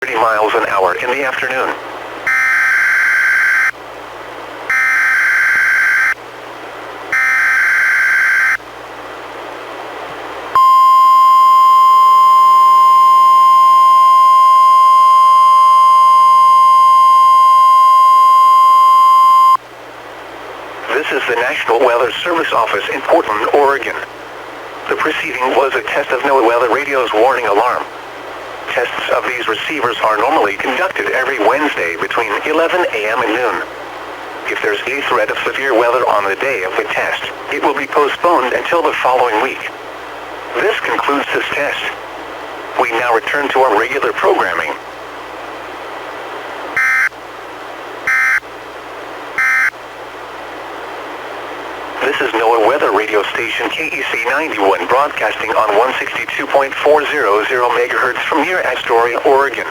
30 miles an hour in the afternoon. This is the National Weather Service Office in Portland, Oregon. The preceding was a test of NOAA Weather Radio's warning alarm. Tests of these receivers are normally conducted every Wednesday between 11 a.m. and noon. If there's a threat of severe weather on the day of the test, it will be postponed until the following week. This concludes this test. We now return to our regular programming. This is NOAA Weather Radio Station KEC 91 broadcasting on 162.400 MHz from near Astoria, Oregon.